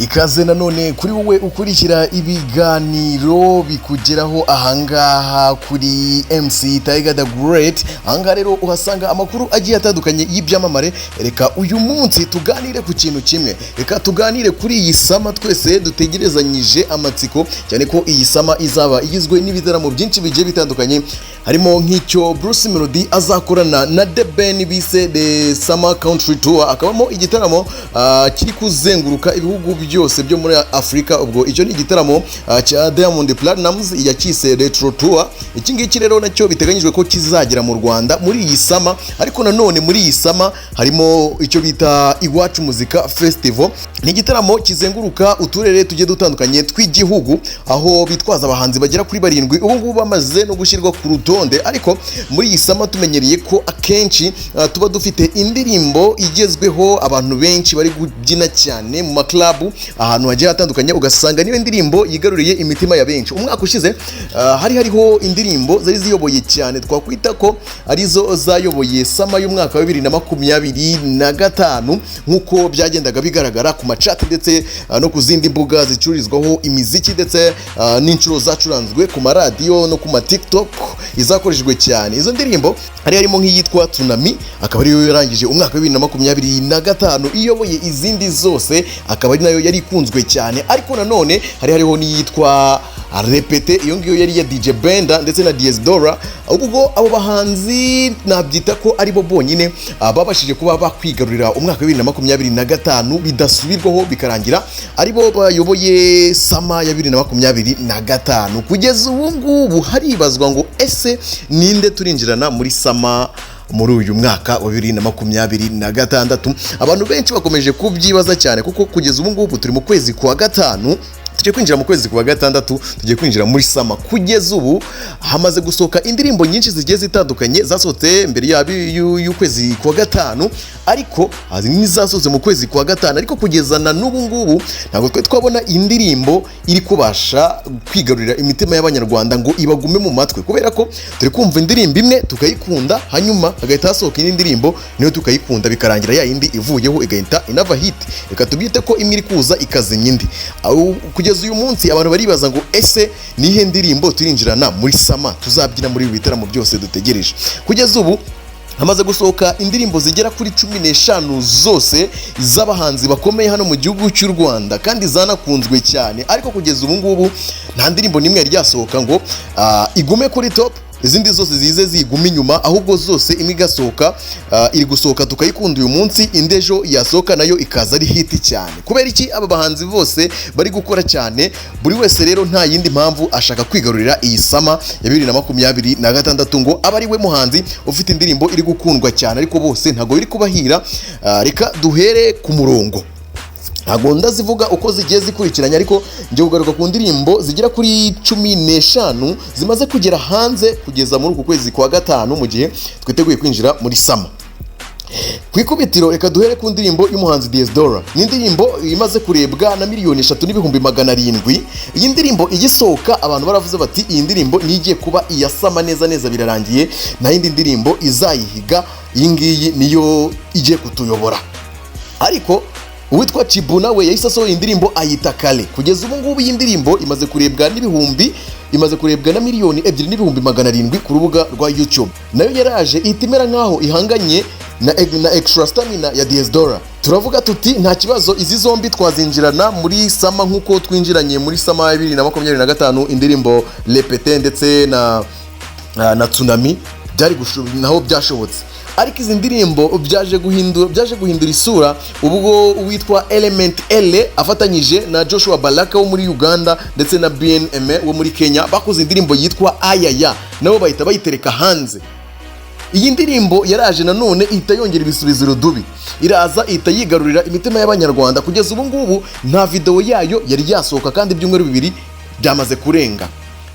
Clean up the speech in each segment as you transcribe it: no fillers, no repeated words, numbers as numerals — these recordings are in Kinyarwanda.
ikaze nanone kuri wowe ukurikira ibiganiro bikugeraho ahangaha kuri MC Tiger the Great. Ahangaha rero uhasanga amakuru agiye atandukanye y'ibyamamare. Reka uyu munsi tuganire ku kintu kimwe, reka tuganire kuri iyi sama twese dutegerezanyije amatsiko, cyane ko iyi sama izaba igizwe n'ibitaramo byinshi bigiye bitandukanye, harimo nk'icyo Bruce Melody azakorana na The Ben bise The Summer Country Tour, akabamo igitaramo kiri kuzenguruka ibihugu byose byo muri Afrika. Ubwo icyo ni igitaramo cya Diamond Platnumz yakise Retro Tour. Iki ngiki rero nacyo biteganyijwe ko kizagera mu Rwanda muri iyi sama, ariko nanone muri iyi sama harimo icyo bita Iwacu Muzika Festival. Ni igitaramo kizenguruka uturere tugiye dutandukanye tw'igihugu, aho bitwaza abahanzi bagera kuri 7 ubu ngubu bamaze no gushyirwa ku rutonde. Ariko muri iyi sama tumenyereye ko akenshi tuba dufite indirimbo igezweho, abantu benshi bari kubyina cyane mu maklabu ahantu hagiye hatandukanye, ugasanga niyo ndirimbo yigaruriye imitima ya benshi. Umwaka ushize hariho indirimbo zari ziyoboye cyane, twakwita ko arizo zayoboye sama y'umwaka wa 2025 nk'uko byagendaga bigaragara ku machat ndetse no ku zindi mbuga zicururizwaho imiziki, ndetse n'inshuro zacuranzwe ku maradiyo no ku ma TikTok izakoreshejwe cyane. Izo ndirimbo harimo nk'iyitwa Tsunami, akaba ariyo yarangije umwaka wa 2025 iyoboye izindi zose, akaba ari nayo yari ikunzwe cyane. Ariko nanone hariho n'iyitwa Repete, iyo ngiyo yari ya DJ Benda ndetse na Dore. Ubwo abo bahanzi nabyita ko ari bo bonyine babashije kuba bakwigarurira umwaka wa 2025 bidasubirwaho, bikarangira ari bo bayoboye sama ya 2025. Kugeza ubu ngubu haribazwa ngo ese ninde turinjirana muri sama muri uyu mwaka wa 2026. Abantu benshi bakomeje kubyibaza cyane, kuko kugeza ubu ngubu turi mu kwezi kwa gatanu, tugiye kwinjira mu kwezi kwa gatandatu, tugiye kwinjira muri sama. Kugeza ubu hamaze gusohoka indirimbo nyinshi zigiye zitandukanye zasohotse mbere y'ukwezi kwa gatanu, ariko nizasohotse mu kwezi kwa gatanu. Ariko kugeza na n'ubu ngubu ntabwo twabona indirimbo iri kubasha kwigarurira imitima y'abanyarwanda ngo ibagume mu matwi, kubera ko turi kumva indirimbo imwe tukayikunda, hanyuma hagahita hasohoka indi ndirimbo niyo tukayikunda, bikarangira ya yindi ivuyeho igahita inava hit. Reka tubyite ko imwe iri kuza ikazimya indi. Kugeza uyu munsi abantu baribaza ngo ese nihe ndirimbo turinjirana muri sama tuzabyina muri ibi bitaramo byose dutegereje. Kugeza ubu hamaze gusohoka indirimbo zigera kuri 15 zose z'abahanzi bakomeye hano mu gihugu cy'u Rwanda, kandi zanakunzwe cyane. Ariko kugeza ubu ngubu nta ndirimbo nimwe yari yasohoka ngo igume kuri top, izindi zose zize ziguma inyuma, ahubwo zose imwe igasohoka, iri gusohoka tukayikunda uyu munsi, indejo yasohoka nayo ikaza ari hit cyane. Kubera iki aba bahanzi bose bari gukora cyane? Buri wese rero nta yindi mpamvu ashaka kwigarurira iyi sama ya 2026 ngo aba ari we muhanzi ufite indirimbo iri gukundwa cyane, ariko bose ntago biri kubahira. Reka duhere ku murongo. Ntago ndazivuga uko zigiye zikurikiranye, ariko ngiye kugaruka ku ndirimbo zigera kuri 15 zimaze kugera hanze kugeza muri uku kwezi kwa gatanu, mu gihe twiteguye kwinjira muri sama. Kwikubitiro reka duhere ku ndirimbo y'umuhanzi Dore. Ni indirimbo imaze kurebwa na 3,700,000. Iyi ndirimbo igisohoka abantu baravuze bati iyi ndirimbo nigiye kuba iya sama neza neza, birarangiye nta yindi ndirimbo izayihiga, iyi ngiyi niyo igiye kutuyobora. Ariko uwitwa Chibuna we yahise asohoye indirimbo ayita Kale. Kugeza ubu ngubu iyi ndirimbo imaze kurebwa na 2,700,000 ku rubuga rwa YouTube. Nayo yaraje itimera nkaho ihanganye na Extra Stamina ya Dore. Turavuga tuti nta kibazo, izi zombi twazinjirana muri sama nkuko twinjiranye muri sama ya 2025 indirimbo Repete ndetse na Tsunami byari naho byashobotse. Ariko izi ndirimbo byaje guhindura isura ubwo uwitwa Element L afatanyije na Joshua Balaka wo muri Uganda ndetse na BNM wo muri Kenya bakoze indirimbo yitwa Ayayaah, nabo bahita bayitereka hanze. Iyi ndirimbo yaraje nanone ihita yongera ibisubizo rudubi, iraza ihita yigarurira imitima y'abanyarwanda. Kugeza ubu ngubu nta video yayo yari yasohoka, kandi ibyumweru 2 byamaze kurenga.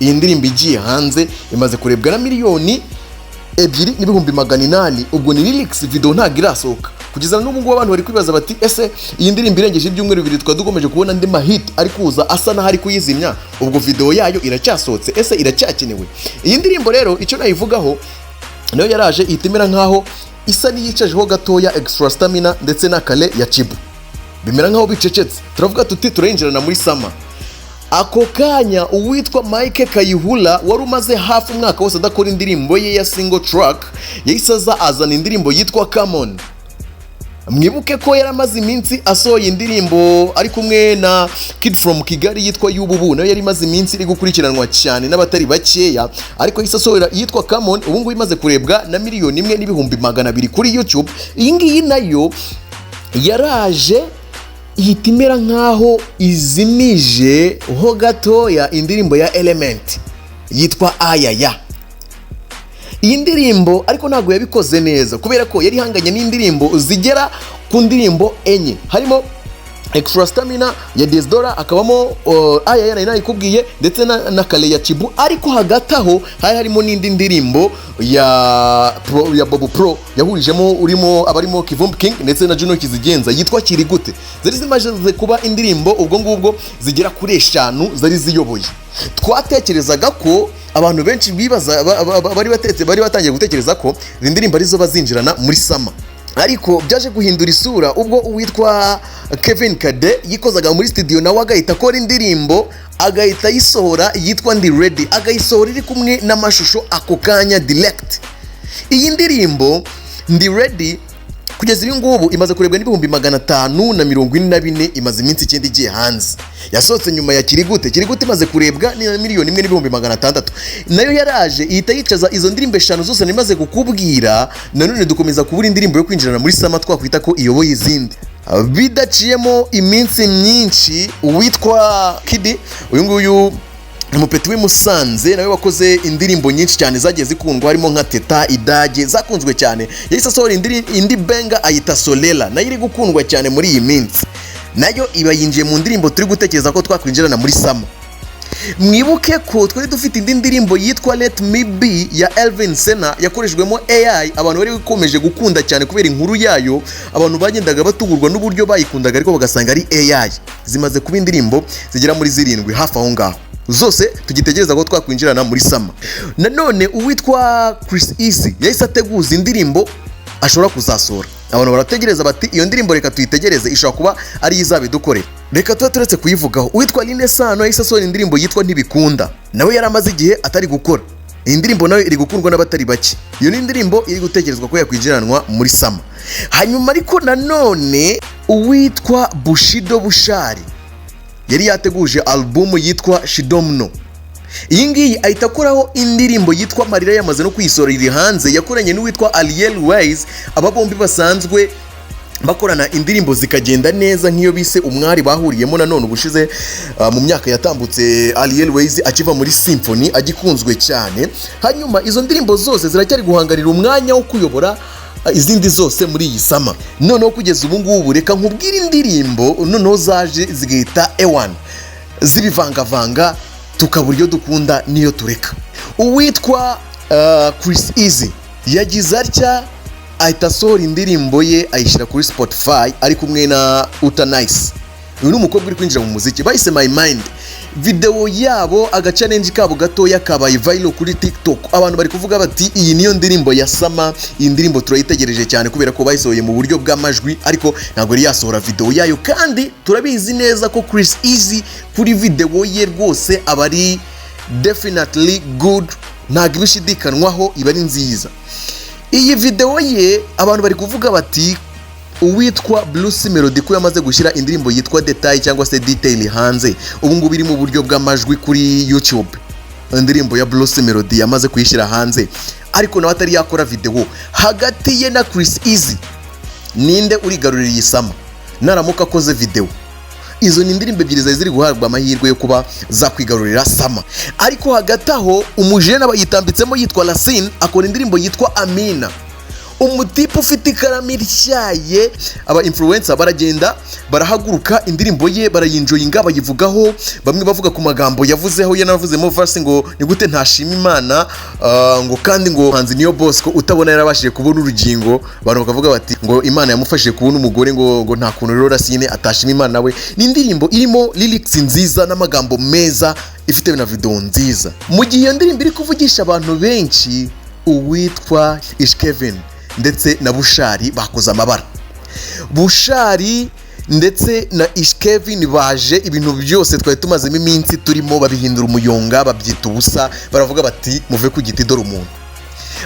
Iyi ndirimbo igiye hanze imaze kurebwa na 2,280,000. ubwo ni lyrics, video ntago irasohoka. Kugeza n'ubu ngubu abantu bari kwibaza bati ese iyi ndirimbo irengeje ibyumweru 2 twadukomeje kubona andi mahit ari kuza asa na hari kuyizimya, ubwo video yayo iracyasohotse, ese iracyakenewe? Iyi ndirimbo rero icyo nayivugaho, nayo yaraje itimera nkaho isa niyicajeho gatoya Extra Stamina ndetse na Kale ya Chibu. bimera nkaho bicecetse. Turavuga tuti turinjirana muri sama. Ako kanya uwitwa Mike Kayihura wari umaze hafi umwaka wose adakora indirimbo ye ya single track yahise azana indirimbo yitwa Come On. Mwibuke ko yaramaze iminsi asohoye indirimbo ari kumwe na Kid from Kigali yitwa Yububu, nayo yari imaze iminsi iri gukurikiranwa cyane n'abatari bakeya, ariko yahise asohora yitwa Come On. Ubu ngubu imaze kurebwa na 1,200,000 kuri YouTube. Iyi ngiyi nayo yaraje ihita imera nkaho izimije ho gatoya indirimbo ya Element yitwa Ayayaah. Iyi ndirimbo ariko ntabwo yabikoze neza kubera ko yari hanganye n'indirimbo zigera ku ndirimbo enye, harimo Extra Stamina ya Dore, akabamo Ayayaah nayo ikubwiye, ndetse na Kale ya Chibu, ariko hagati aho harimo n'indi ndirimbo ya Bobo Pro yahurijemo urimo abarimo Kivumbi King ndetse na Juno Kizigenza yitwa Kirigute. Zari zimaze kuba indirimbo ubwo ngubwo zigera kuri 5 zari ziyoboye. Twatekerezaga ko abantu benshi bibaza bari batangiye gutekereza ko izi ndirimbo arizo bazinjirana muri sama, ariko byaje guhindura isura ubwo uwitwa Kevin Kade yikozaga muri studio nawe agahita akora indirimbo, agahita yisohora yitwa Ndi Ready, agayisohora iri kumwe n'amashusho ako kanya direct. Iyi ndirimbo Ndi Ready kugeza ubu ngubu imaze kurebwa n'ibihumbi 544, imaze iminsi 9 igiye hanze. Yasohotse nyuma ya Kirigute imaze kurebwa ni 1,600,000. Nayo yaraje ihita yicaza izo ndirimbo 5 zose nimaze kukubwira. Nanone dukomeza kubura indirimbo yo kwinjirana muri sama twakwita ko iyoboye izindi. Bidaciyemo iminsi myinshi uwitwa Kidi, uyu nguyu umupeti w'Imusanze nawe wakoze indirimbo nyinshi cyane zagiye zikundwa, harimo nka Teta, Idage zakunzwe cyane. Yahise asohora indi benga ayita Solela, nayo iri gukundwa cyane muri iyi minsi. Nayo iba yinjiye mu ndirimbo turi gutekereza ko twakwinjirana muri sama. Mwibuke ko twari dufite indi ndirimbo yitwa Let Me Be ya Elvin Sena yakoreshwemo AI, abantu bari gukomeje gukunda cyane kubera inkuru yayo. Abantu bagendaga batugurwa n'uburyo bayikundaga ariko bagasanga ari AI. Zimaze kuba indirimbo zigera muri 7 hafi aho ngaho, zose tugitegereza ko twakwinjirana muri sama. Nanone uwitwa Chris Easy yahise ateguza indirimbo ashobora kuzasohora. Abantu barategereza bati iyo ndirimbo reka tuyitegereze, ishobora kuba ari izabidukorera, reka tuba turetse kuyivugaho. Uwitwa Line Sano yahise asohora indirimbo yitwa Ntibikunda, nawe yaramaze igihe atari gukora. Iyi ndirimbo nawe iri gukundwa n'abatari bake. Iyo ni indirimbo iri gutekerezwa ko yakwinjiranwa muri sama. Hanyuma ariko nanone uwitwa Bushali yari yateguje album yitwa Shidomno. Iyi ngiyi ahita akoraho indirimbo yitwa Marira yamaze no kuyisohora iri hanze, yakoranye n'uwitwa Ariel Wise. Aba bombi basanzwe bakorana indirimbo zikagenda neza nk'iyo bise Umwari bahuriyemo nanone ubushize mu myaka yatambutse, Ariel Wise akiva muri Symphony agikunzwe cyane. Hanyuma izo ndirimbo zose ziracyari guhanganira umwanya wo kuyobora izindi zose muri iyi sama. Noneho kugeza ubu ngubu reka nkubwire indirimbo noneho zaje zigahita ewan zibivangavanga tukabura iyo dukunda niyo tureka. Uwitwa Chris Easy yagize atya ahita asohora indirimbo ye ayishyira kuri Spotify ari kumwe na Utanice. Uyu ni umukobwa uri kwinjira mu muziki, bahise My Mind. Video yabo agachallenge kabo gatoya kabaye viral kuri TikTok. Abantu bari kuvuga bati iyi niyo ndirimbo ya sama, iyi ndirimbo turayitegereje cyane kubera ko bayisohoye mu buryo bw'amajwi ariko ntabwo yari yasohora video yayo, kandi turabizi neza ko Chris Easy kuri video ye rwose aba ari definitely good, ntabwo ibishidikanwaho, iba ari nziza. Iyi video ye abantu bari kuvuga bati uwitwa Blues Melody ko yamaze gushyira indirimbo yitwa Détail cyangwa se Détail hanze, ubu ngubu iri mu buryo bw'amajwi kuri YouTube. Indirimbo ya Blues Melody yamaze kuyishyira hanze ariko nawe atari yakora video. Hagati ye na Chris Easy ninde urigarurira iyi sama naramuka akoze video? Izo ni indirimbo ebyiri ziri guhabwa amahirwe yo kuba zakwigarurira sama. Ariko hagati aho umujene abayitambitsemo yitwa Racine akora indirimbo yitwa Amina. Umutipe ufite ikaramu ityaye, aba influencer baragenda barahaguruka indirimbo ye barayinjoyinga bayivugaho, bamwe bavuga ku magambo yavuzeho, yanavuzemo verse ngo ni gute ntashima Imana, ngo kandi ngo hanzi niyo boss ko utabona yarabashije kubona urugingo. Abantu bakavuga bati ngo Imana yamufashije kubona umugore, ngo nta kuntu rero Racine atashima Imana nawe. Ni indirimbo irimo lyrics nziza n'amagambo meza, ifite na video nziza. Mu gihe iyo ndirimbo iri kuvugisha abantu benshi, uwitwa Kevin ndetse na Bushali bakoze amabara. Bushali ndetse na Ishkevin baje ibintu byose twari tumazemo iminsi turimo babihindura umuyonga babyita ubusa baravuga bati muve ku giti dore umuntu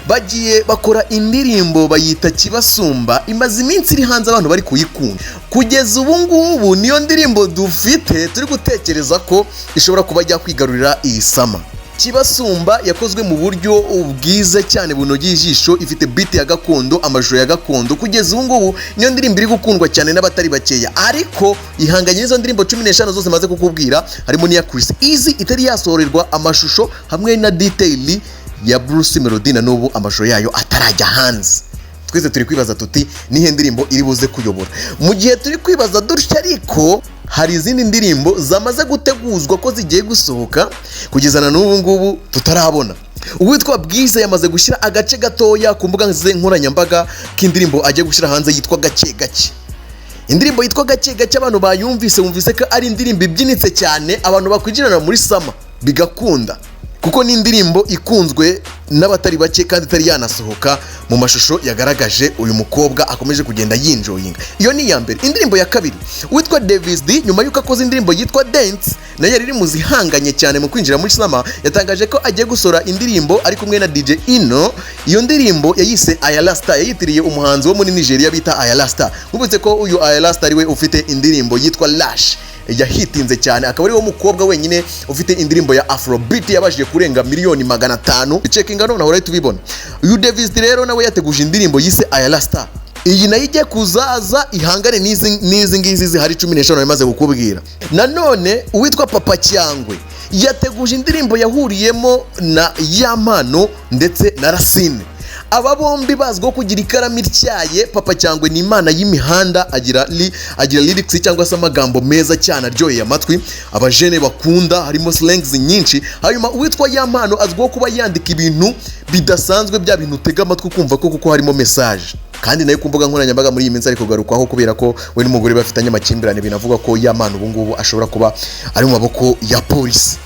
bagiye bakora indirimbo bayita Kibasumba imaze iminsi iri hanze abantu bari kuyikunda kugeza ubu ngubu niyo ndirimbo dufite turi gutekereza ko ishobora kuba ajya kwigarurira iyi sama. Kibasumba yakozwe mu buryo bwiza cyane bunogeye ijisho ifite beat ya gakondo amashusho ya gakondo kugeza ubu ngubu niyo ndirimbo iri gukundwa cyane n'abatari bakeya ariko ihanganye n'izo ndirimbo 15 zose maze kukubwira harimo n'iya Chris Easy itari yasohorerwa amashusho hamwe na Détail ya Bruce Melody na n'ubu amashusho yayo atarajya hanze. Twese turi kwibaza tuti nihe ndirimbo iri buze kuyobora mu gihe turi kwibaza dutya ariko hari izindi ndirimbo zamaze guteguzwa ko zigiye gusohoka kugeza na n'ubu ngubu tutarabona. Uwitwa Bwiza yamaze gushyira agace gatoya ku mbuga nkoranyambaga k'indirimbo agiye gushyira hanze yitwa Gake Gake. Indirimbo yitwa Gake Gake abantu bumvise ko ari indirimbo ibyinitse cyane abantu bakwinjirana muri sama bigakunda kuko ni indirimbo ikunzwe n'abatari bake kandi itari yanasohoka mu mashusho yagaragaje uyu mukobwa akomeje kugenda yinjoyinga. Iyo ni ya mbere. Indirimbo ya kabiri witwa Davis D nyuma yuko akoze indirimbo yitwa Dance nayo yari mu zihanganye cyane mu kwinjira muri sama yatangaje ko agiye gusora indirimbo ari kumwe na DJ Ino. Iyo ndirimbo yayise Ayayaah yayitiriye umuhanzi wo muri Nigeria bita Ayayaah. Nkubutse ko uyu Ayayaah ari we ufite indirimbo yitwa Lash yahitinze cyane akaba ari wo mukobwa wenyine ufite indirimbo ya Afrobeat yabashije kurenga miliyoni 500. Checkinga none ahora tubibona. Uyu Davis rero nawe yateguje indirimbo yise Ayayaah. Iyi nayo ijye kuzaza ihangane n'izi ngizi zihari 15 bamaze gukubwira. Nanone uwitwa Papa Cyangwe yateguje indirimbo yahuriyemo na Yamano ndetse na Racine. Aba bombi bazwiho kugira ikaramu ityaye. Papa Cyangwe ni imana y'imihanda agira lyrics cyangwa se amagambo meza cyane aryoheye amatwi abajene bakunda harimo slangs nyinshi. Hanyuma uwitwa Yamano azwiho kuba yandika ibintu bidasanzwe bya bintu utega amatwi kumva ko kuko harimo message kandi nayo kumbuga nkoranyambaga muri iyi minsi ari kugarukwaho kubera ko we n'umugore bafitanye amakimbirane binavuga ko Yamano ubu ngubu ashobora kuba ari mu maboko ya polisi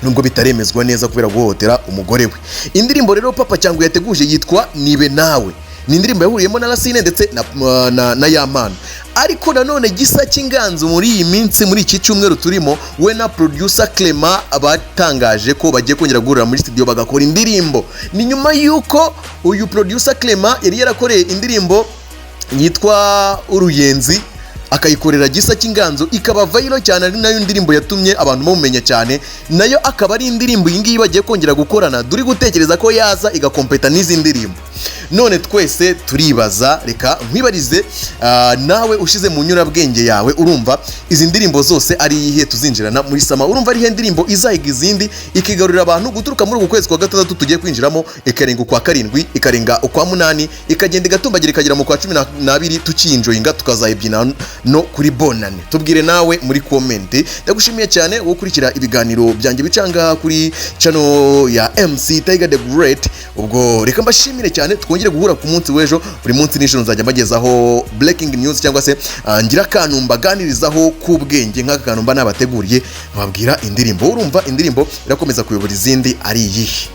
nubwo bitaremezwa neza kubera guhotera umugore we. Indirimbo rero Papa Cyangwe yateguje yitwa Nibe Nawe ni indirimbo yahuriyemo na Racine ndetse na Yamano. Ariko nanone gisa cy'inganzo muri iyi minsi muri iki cyumweru turimo we na producer Clement abatangaje ko bagiye kongera guhurira muri studio bagakora indirimbo. Ni nyuma yuko uyu producer Clement yari yarakoreye indirimbo yitwa Uruyenzi akayikorera gisa cy'inganzo ikaba viral cyane ari nayo ndirimbo yatumye abantu bamumenya cyane nayo akaba ari indirimbo yingiyi bagiye kongera gukorana duri gutekereza ko yaza igakompeta n'izi ndirimbo. None twese turibaza reka nkwibarize nawe ushize mu nyurabwenge yawe urumva izi ndirimbo zose ari iyihe tuzinjirana muri sama urumva ari he ndirimbo izahiga izindi ikigarurira abantu guturuka muri uku kwezi kwa gatandatu tugiye kwinjiramo ikarenga ukwa 7 ikarenga ukwa 8 ikagenda igatumbagira ikagera mu kwa 12 tukiyinjoyinga tukazayibyina no kuri bonane. Tubwire nawe muri comment. Ndagushimiye cyane wo kurikira ibiganiro byanjye bicanga kuri channel ya MC Tiger the Great. Ubwo reka mbashimire cyane twongere guhura ku munsi w'ejo buri munsi n'ijoro nzajya mbagezaho breaking news cyangwa se ngira kantu mbaganirizaho ku bwenge nk'aka kantu mba nabateguriye babwira indirimbo urumva indirimbo irakomeza kuyobora izindi ari iyihe.